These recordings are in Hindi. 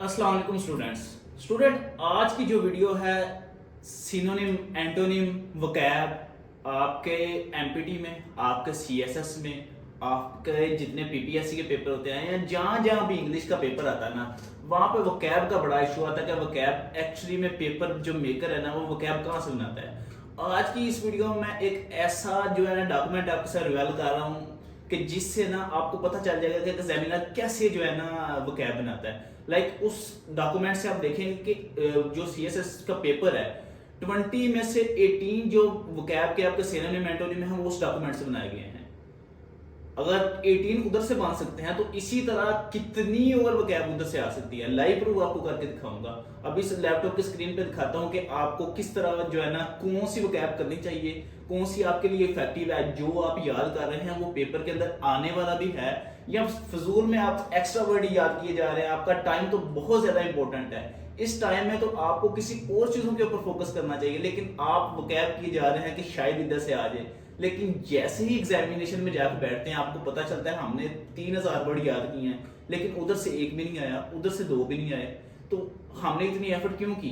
अस्सलाम वालेकुम स्टूडेंट, आज की जो वीडियो है सिनोनिम, एंटोनिम, वोकैब आपके एमपीटी में, आपके सीएसएस में, आपके जितने पीपीएससी के पेपर होते हैं या जहाँ जहाँ भी इंग्लिश का पेपर आता है ना, वहाँ पे वोकैब का बड़ा इशू आता है कि वोकैब एक्चुअली में पेपर जो मेकर है ना वो वोकैब कहाँ से बनाता है। आज की इस वीडियो में मैं एक ऐसा जो है ना डॉक्यूमेंट आपके साथ रिवील कर रहा हूँ कि जिससे ना आपको पता चल जाएगा कि एग्जामिनर कैसे जो है ना वोकैब बनाता है। उस डॉक्यूमेंट से आप देखेंगे कि जो सीएसएस का पेपर है 20 में से 18 जो वोकैब के आपके सिनोनिम एंटोनिम में है वो उस डॉक्यूमेंट से बनाए गए हैं। अगर 18 उधर से बन सकते हैं तो इसी तरह कितनी और वोकैब उधर से आ सकती है। लाइव प्रूफ आपको करके दिखाऊंगा। अभी इस लैपटॉप की स्क्रीन पे दिखाता हूं कि आपको किस तरह जो है ना कौन सी वोकैब करनी चाहिए, कौन सी आपके लिए इफेक्टिव है, जो आप याद कर रहे हैं वो पेपर के अंदर आने वाला भी है या फजूल में आप एक्स्ट्रा वर्ड याद किए जा रहे हैं। आपका टाइम तो बहुत ज्यादा इंपॉर्टेंट है। इस टाइम में तो आपको किसी और चीजों के ऊपर फोकस करना चाहिए, लेकिन आप वोकैब किए जा रहे हैं कि शायद इधर से आ जाए। लेकिन जैसे ही एग्जामिनेशन में जाकर बैठते हैं आपको पता चलता है हमने 3000 वर्ड याद किए हैं, लेकिन उधर से एक भी नहीं आया, उधर से दो भी नहीं आए। तो हमने इतनी एफर्ट क्यों की?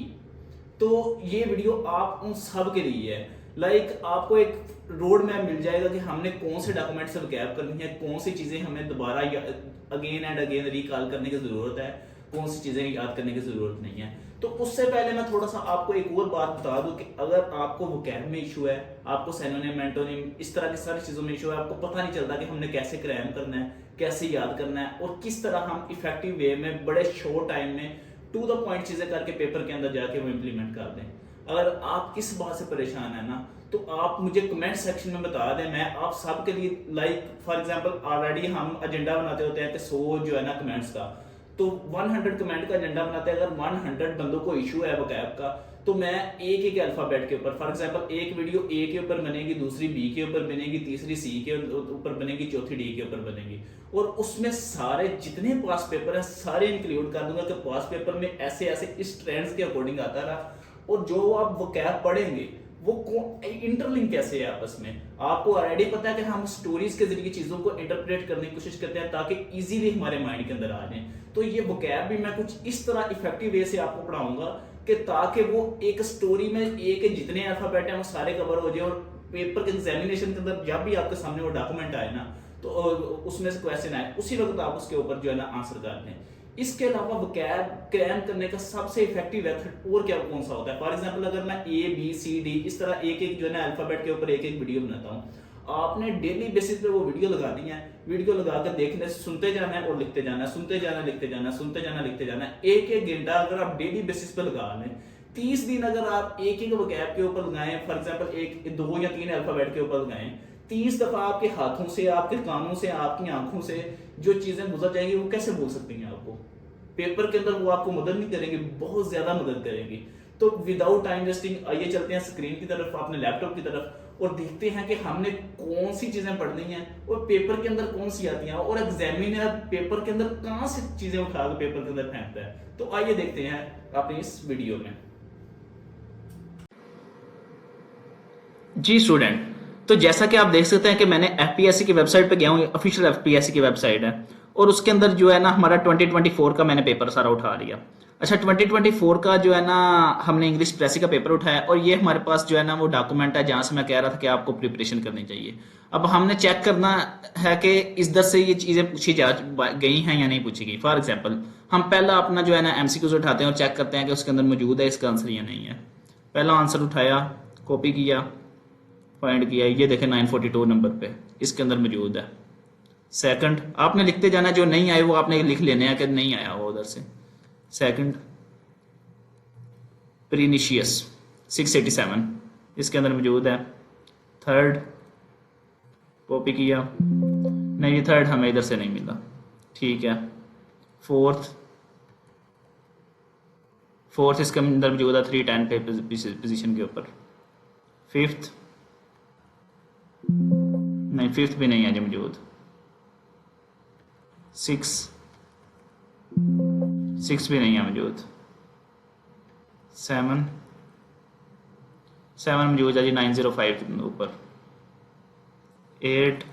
तो ये वीडियो आप उन सब के लिए है। आपको एक रोड मैप मिल जाएगा कि हमने कौन से डॉक्यूमेंट से वैकैप करनी है, कौन सी चीजें हमें दोबारा अगेन एंड अगेन रिकॉल करने की जरूरत है, कौन सी चीजें याद करने की जरूरत नहीं है। तो उससे पहले मैं थोड़ा सा आपको एक और बात बता दूं कि अगर आपको वोकैब में इशू है, आपको सिनोनिम, एंटोनिम, इस तरह की सारी चीजों में इशू है, आपको पता नहीं चलता कि हमने कैसे क्रैम करना है, कैसे याद करना है और किस तरह हम इफेक्टिव वे में बड़े शॉर्ट टाइम में टू द पॉइंट चीजें करके पेपर के अंदर जाके वो इंप्लीमेंट कर दें। अगर आप किस बात से परेशान है ना तो आप मुझे कमेंट सेक्शन में बता दें। मैं आप सब के लिए फॉर एग्जांपल ऑलरेडी हम एजेंडा बनाते होते हैं कि 100 जो है ना कमेंट्स का, तो 100 कमेंट का एजेंडा बनाते हैं। अगर 100 बंदों को इशू है वोकैब का तो मैं एक एक अल्फाबेट के ऊपर, फॉर एग्जांपल एक वीडियो ए के ऊपर बनेगी, दूसरी बी के ऊपर बनेगी, तीसरी सी के ऊपर बनेगी, चौथी डी के ऊपर बनेगी और उसमें सारे जितने पास पेपर है सारे इंक्लूड कर दूंगा कि पास पेपर में ऐसे ऐसे इस ट्रेंड्स के अकॉर्डिंग आता रहा। और जो आप वोकैब पढ़ेंगे वो इंटरलिंक कैसे है आपस में, आपको ऑलरेडी पता है कि हम स्टोरीज के जरिए चीजों को इंटरप्रेट करने की कोशिश करते हैं ताकि इजीली हमारे माइंड के अंदर आ जाए। तो ये वोकैब भी मैं कुछ इस तरह इफेक्टिव वे से आपको पढ़ाऊंगा कि ताकि वो एक स्टोरी में एक जितने अल्फाबेट हैं वो सारे कवर हो जाए और पेपर के एग्जामिनेशन के अंदर जब भी आपके सामने वो डॉक्यूमेंट आए ना तो उसमें से क्वेश्चन आए उसी वक्त आप उसके ऊपर जो है ना आंसर कर दें। इसके अलावा वोकैब क्रैम करने का सबसे इफेक्टिव मेथड और क्या कौन सा होता है? फॉर एग्जांपल अगर मैं ए बी सी डी इस तरह एक एक जो है ना अल्फाबेट के ऊपर एक एक वीडियो बनाता हूँ, आपने डेली बेसिस पे वो वीडियो लगानी है। वीडियो लगा कर देखने सुनते जाना है और लिखते जाना है, सुनते जाना लिखते जाना, सुनते जाना लिखते जाना है। एक एक घंटा अगर आप डेली बेसिस पे लगा लें, 30 दिन अगर आप एक एक वोकैब के ऊपर लगाएं, फॉर एग्जांपल एक 2 या 3 अल्फाबेट के ऊपर लगाएं, 30 दफा आपके हाथों से, आपके कानों से, आपकी आंखों से जो चीजें गुजर जाएंगी वो कैसे बोल सकती हैं आपको? पेपर के अंदर वो आपको मदद नहीं करेंगे, बहुत ज्यादा मदद करेंगी। तो विदाउट टाइम वेस्टिंग आइए चलते हैं स्क्रीन की तरफ, अपने लैपटॉप की तरफ और देखते हैं कि हमने कौन सी चीजें पढ़नी है और पेपर के अंदर कौन सी आती हैं और एग्जामिनर पेपर के अंदर कहां से चीजें उठा के पेपर के अंदर फेंकता है। तो आइए देखते हैं अपने इस वीडियो में। जी स्टूडेंट, तो जैसा कि आप देख सकते हैं कि मैंने एफपीएससी की वेबसाइट पे गया हूँ, ऑफिशियल एफपीएससी की वेबसाइट है और उसके अंदर जो है ना हमारा 2024 का मैंने पेपर सारा उठा लिया। अच्छा, 2024 का जो है ना हमने इंग्लिश प्रेसी का पेपर उठाया और ये हमारे पास जो है ना वो डॉक्यूमेंट है जहां से मैं कह रहा था कि आपको प्रिपरेशन करनी चाहिए। अब हमने चेक करना है कि इस दर से ये चीजें पूछी जा गई हैं या नहीं पूछी गई। फॉर एग्जाम्पल हम पहला अपना जो है ना एमसीक्यूज उठाते हैं और चेक करते हैं कि उसके अंदर मौजूद है इसका आंसर या नहीं है। पहला आंसर उठाया, कॉपी किया, फाइंड किया, ये देखें 942 नंबर पे इसके अंदर मौजूद है। सेकंड आपने लिखते जाना, जो नहीं आए वो आपने लिख लेने हैं कि नहीं आया वो उधर से। सेकंड प्रीनिशियस 687 इसके अंदर मौजूद है। थर्ड कॉपी किया, नहीं ये थर्ड हमें इधर से नहीं मिला, ठीक है। फोर्थ फोर्थ इसके अंदर मौजूद है 310 पे पोजीशन के ऊपर। फिफ्थ नहीं, फिफ्थ भी नहीं है जी मौजूद। सिक्स भी नहीं है मौजूद। सेवन मौजूद है जी 905 के ऊपर। एट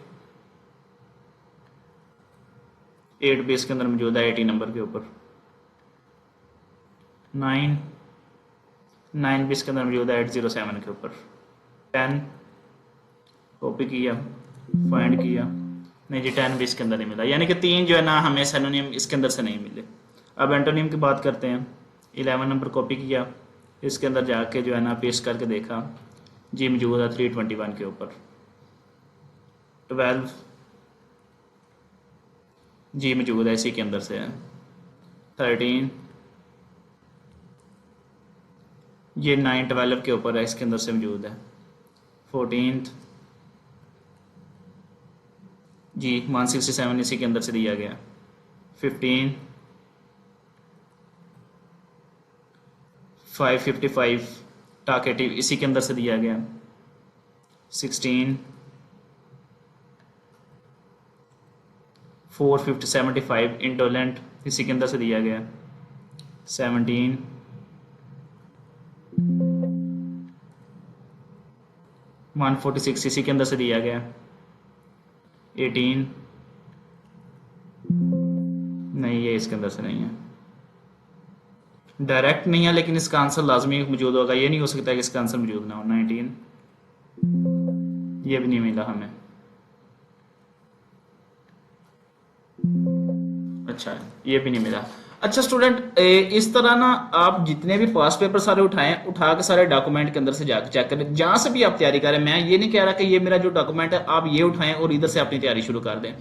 भी इसके अंदर मौजूद है 80 नंबर के ऊपर। 9 भी इसके अंदर मौजूद है 807 के ऊपर। 10 कॉपी किया, फाइंड किया, नहीं जी 10 भी इसके अंदर नहीं मिला, यानी कि 3 जो है ना हमें सिनोनिम इसके अंदर से नहीं मिले। अब एंटोनिम की बात करते हैं। 11 नंबर कॉपी किया, इसके अंदर जाके जो है ना पेस्ट करके देखा, जी मौजूद है 321 के ऊपर। 12 जी मौजूद है इसी के अंदर से है। 13 ये 9 12 के ऊपर है, इसके अंदर से मौजूद है। 14 जी 167 इसी के अंदर से दिया गया। 15 555 टाकेटिव इसी के अंदर से दिया गया। 16 475 इंडोलेंट इसी के अंदर से दिया गया। 17 146 इसी के अंदर से दिया गया। 18 नहीं, ये इसके अंदर से नहीं है, डायरेक्ट नहीं है, लेकिन इसका आंसर लाजमी मौजूद होगा, ये नहीं हो सकता कि इसका आंसर मौजूद ना हो। 19 ये भी नहीं मिला हमें। अच्छा, ये भी नहीं मिला। अच्छा स्टूडेंट, इस तरह ना आप जितने भी पास पेपर सारे उठा के सारे डॉक्यूमेंट के अंदर से जाकर चेक करें, जहां से भी आप तैयारी करें। मैं ये नहीं कह रहा कि ये मेरा जो डॉक्यूमेंट है आप ये उठाएं और इधर से अपनी तैयारी शुरू कर दें।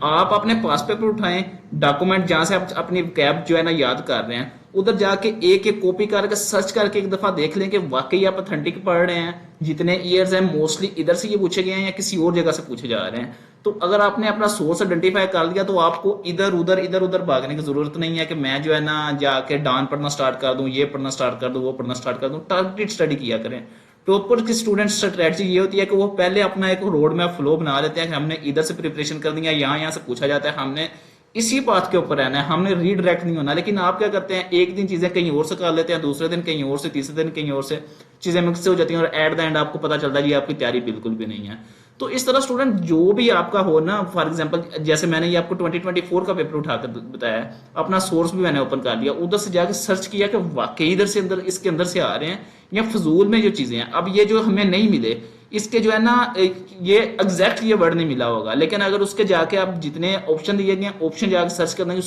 आप अपने पास पेपर उठाएं, डॉक्यूमेंट जहां से आप अपनी कैब जो है ना याद कर रहे हैं, उधर जाके एक एक कॉपी करके सर्च करके एक दफा देख लें कि वाकई आप ऑथेंटिक पढ़ रहे हैं। जितने ईयर्स हैं मोस्टली इधर से ये पूछे गए हैं या किसी और जगह से पूछे जा रहे हैं। तो अगर आपने अपना सोर्स आइडेंटिफाई कर लिया तो आपको इधर उधर भागने की जरूरत नहीं है कि मैं जो है ना जाके डान पढ़ना स्टार्ट कर दूं, ये पढ़ना स्टार्ट कर दूं, वो पढ़ना स्टार्ट कर दूं। टारगेटेड स्टडी किया करें। टॉपर की स्टूडेंट स्ट्रेटजी ये होती है कि वो पहले अपना एक रोड मैप फ्लो बना लेते हैं कि हमने इधर से प्रिपरेशन कर दी है, यहाँ से पूछा जाता है, हमने इसी पाथ के ऊपर रहना है, हमने रीडायरेक्ट नहीं होना। लेकिन आप क्या करते हैं, एक दिन चीजें कहीं और से कर लेते हैं, दूसरे दिन कहीं और से, तीसरे दिन कहीं और से, चीजें मिक्स हो जाती हैं और एट द एंड आपको पता चलता है जी आपकी तैयारी बिल्कुल भी नहीं है। तो इस तरह स्टूडेंट जो भी आपका हो ना, फॉर एग्जांपल जैसे मैंने ये आपको 2024 का पेपर उठाकर बताया, अपना सोर्स भी मैंने ओपन कर लिया, उधर से जाकर सर्च किया कि वाकई इधर से अंदर इसके अंदर से आ रहे हैं या फजूल में जो चीजें हैं। अब ये जो हमें नहीं मिले, इसके जो है ना ये एग्जैक्ट ये वर्ड नहीं मिला होगा, लेकिन अगर उसके जाके आप जितने ऑप्शन दिए गए ऑप्शन जाके सर्च करने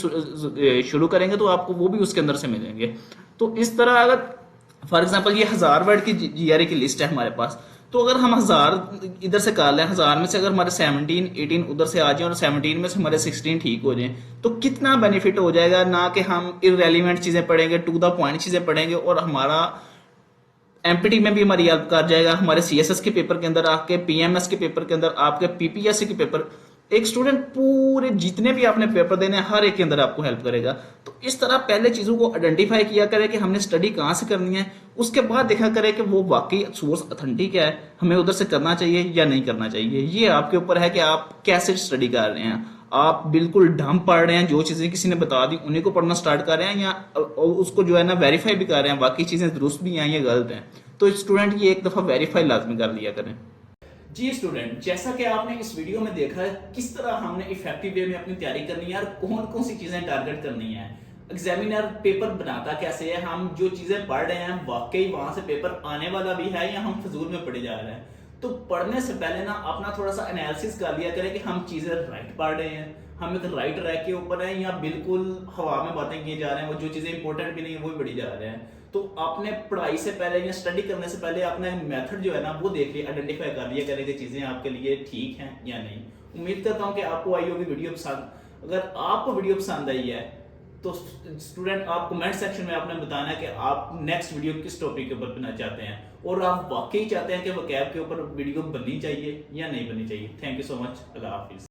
शुरू करेंगे तो आपको वो भी उसके अंदर से मिलेंगे। तो इस तरह अगर फॉर एग्जांपल ये 1000 वर्ड की जीआरई की लिस्ट है हमारे पास, तो अगर हम 1000 इधर से कर लें, 1000 में से अगर हमारे 17 18 उधर से आ जाए और 17 में से हमारे 16 ठीक हो जाए, तो कितना बेनिफिट हो जाएगा। ना कि हम इररेलेवेंट चीजें पढ़ेंगे, टू द पॉइंट चीजें पढ़ेंगे, और हमारा एमपीटी में भी हमारी हेल्प कर जाएगा, हमारे सीएसएस के पेपर के अंदर, आपके पीएमएस के पेपर के अंदर, आपके पीपीएससी के पेपर, एक स्टूडेंट पूरे जितने भी आपने पेपर देने हैं हर एक के अंदर आपको हेल्प करेगा। तो इस तरह पहले चीजों को आइडेंटिफाई किया करे कि हमने स्टडी कहाँ से करनी है, उसके बाद देखा करे कि वो वाकई सोर्स ऑथेंटिक है, हमें उधर से करना चाहिए या नहीं करना चाहिए। ये आपके ऊपर है कि आप कैसे स्टडी कर रहे हैं। आप बिल्कुल ढम पढ़ रहे हैं, जो चीजें किसी ने बता दी उन्हीं को पढ़ना स्टार्ट कर रहे हैं, या उसको जो है ना वेरीफाई भी कर रहे हैं बाकी चीजें दुरुस्त भी हैं या गलत हैं। तो स्टूडेंट ये एक दफा वेरीफाई लाजमी कर लिया करें। जी स्टूडेंट, जैसा कि आपने इस वीडियो में देखा है किस तरह हमने इफेक्टिव वे में अपनी तैयारी करनी है और कौन कौन सी चीजें टारगेट करनी है। एग्जामिनर पेपर बनाता कैसे है, हम जो चीजें पढ़ रहे हैं वाकई वहां से पेपर आने वाला भी है या हम फजूल में पढ़े जा रहे हैं। तो पढ़ने से पहले ना अपना थोड़ा सा एनालिसिस कर लिया करें कि हम चीजें राइट पढ़ रहे हैं, हम एक राइट ट्रैक के ऊपर हैं, या बिल्कुल हवा में बातें किए जा रहे हैं, वो जो चीजें इंपॉर्टेंट भी नहीं है वो भी पढ़ी जा रहे हैं। तो आपने पढ़ाई से पहले या स्टडी करने से पहले अपने मेथड जो है ना वो देख लिया, आइडेंटिफाई कर लिया करें कि चीजें आपके लिए ठीक हैं या नहीं। उम्मीद करता हूं कि आपको आई होगी वीडियो पसंद। अगर आपको वीडियो पसंद आई है तो स्टूडेंट आप कमेंट सेक्शन में आपने बताना है कि आप नेक्स्ट वीडियो किस टॉपिक के ऊपर बनाना चाहते हैं, और आप वाकई चाहते हैं कि वकैब के ऊपर वीडियो बननी चाहिए या नहीं बननी चाहिए। Thank you so much. Allah Hafiz.